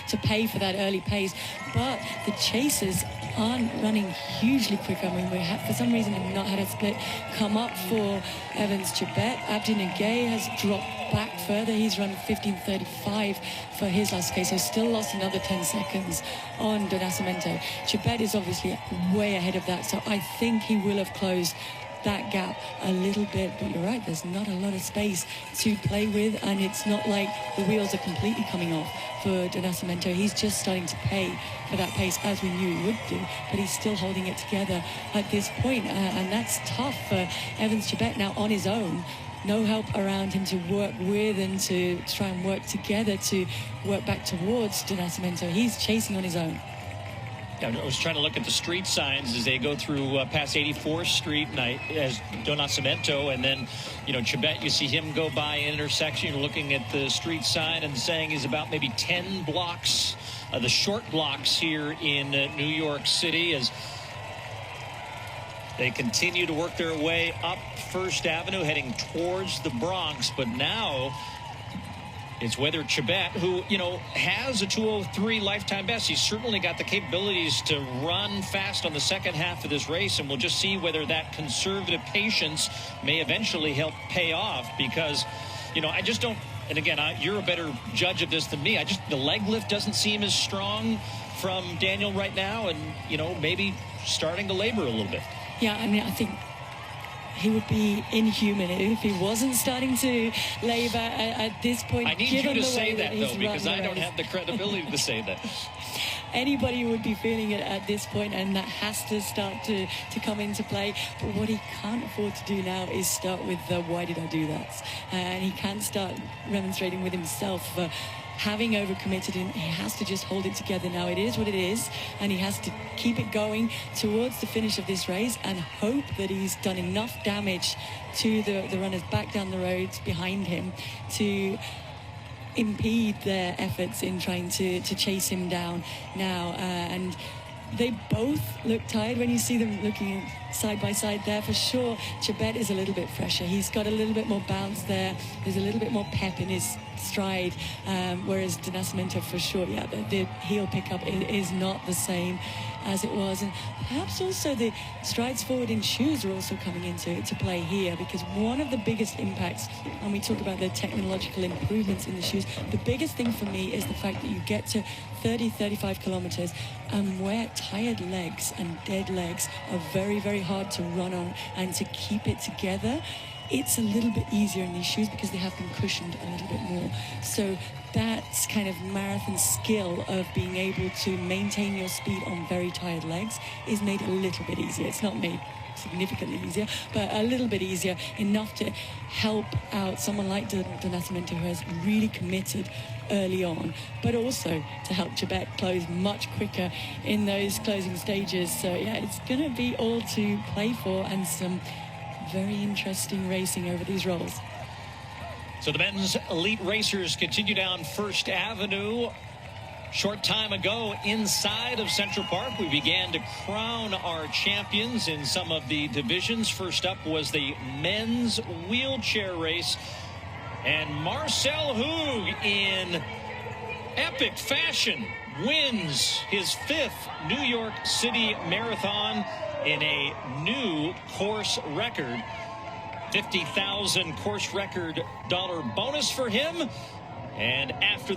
to pay for that early pace. But the chasers aren't running hugely quick. I mean, we have, for some reason, have not had a split come up for Evans Chebet. Abdi Nagay has dropped back further. He's run 15:35 for his last case, so still lost another 10 seconds on Do Nascimento. Chebet is obviously way ahead of that, so I think he will have closed that gap a little bit. But you're right, there's not a lot of space to play with, and it's not like the wheels are completely coming off for Do Nascimento. He's just starting to pay for that pace, as we knew he would do, but he's still holding it together at this point, and that's tough for Evans Chebet now on his own. No help around him to work with and to try and work together to work back towards Do Nascimento. He's chasing on his own. Yeah, I was trying to look at the street signs as they go through past 84th Street, and as Do Nascimento, and then, you know, Chebet, you see him go by an intersection. You're looking at the street sign and saying he's about maybe 10 blocks, the short blocks here in New York City, as they continue to work their way up First Avenue, heading towards the Bronx. But now it's whether Chebet, who, you know, has a 2:03 lifetime best, he's certainly got the capabilities to run fast on the second half of this race, and we'll just see whether that conservative patience may eventually help pay off, because, you know, I just don't, and again, you're a better judge of this than me. The leg lift doesn't seem as strong from Daniel right now, and, you know, maybe starting to labor a little bit. Yeah, I mean, I think he would be inhuman if he wasn't starting to labor at this point. I need you to say that, though, because I don't have the credibility to say that. Anybody would be feeling it at this point, and that has to start to come into play. But what he can't afford to do now is start with the why did I do that? And he can't start remonstrating with himself for having overcommitted, and he has to just hold it together now. It is what it is, and he has to keep it going towards the finish of this race and hope that he's done enough damage to the runners back down the roads behind him to impede their efforts in trying to chase him down now. And they both look tired when you see them looking side by side there. For sure, Chebet is a little bit fresher. He's got a little bit more bounce there. There's a little bit more pep in his stride, whereas Do Nascimento, for sure, yeah, the heel pickup is not the same as it was. And perhaps also the strides forward in shoes are also coming into play here, because one of the biggest impacts, when we talk about the technological improvements in the shoes, the biggest thing for me is the fact that you get to 35 kilometers and where tired legs and dead legs are very, very hard to run on and to keep it together. It's a little bit easier in these shoes because they have been cushioned a little bit more. So that's kind of marathon skill of being able to maintain your speed on very tired legs is made a little bit easier. It's not made significantly easier, but a little bit easier, enough to help out someone like Do Nascimento, who has really committed early on, but also to help Chebet close much quicker in those closing stages. So yeah, it's going to be all to play for, and some very interesting racing over these rolls. So the men's elite racers continue down First Avenue. Short time ago, inside of Central Park, we began to crown our champions in some of the divisions. First up was the men's wheelchair race, and Marcel Hug, in epic fashion, wins his 5th New York City Marathon in a new course record. $50,000 course record bonus for him. And after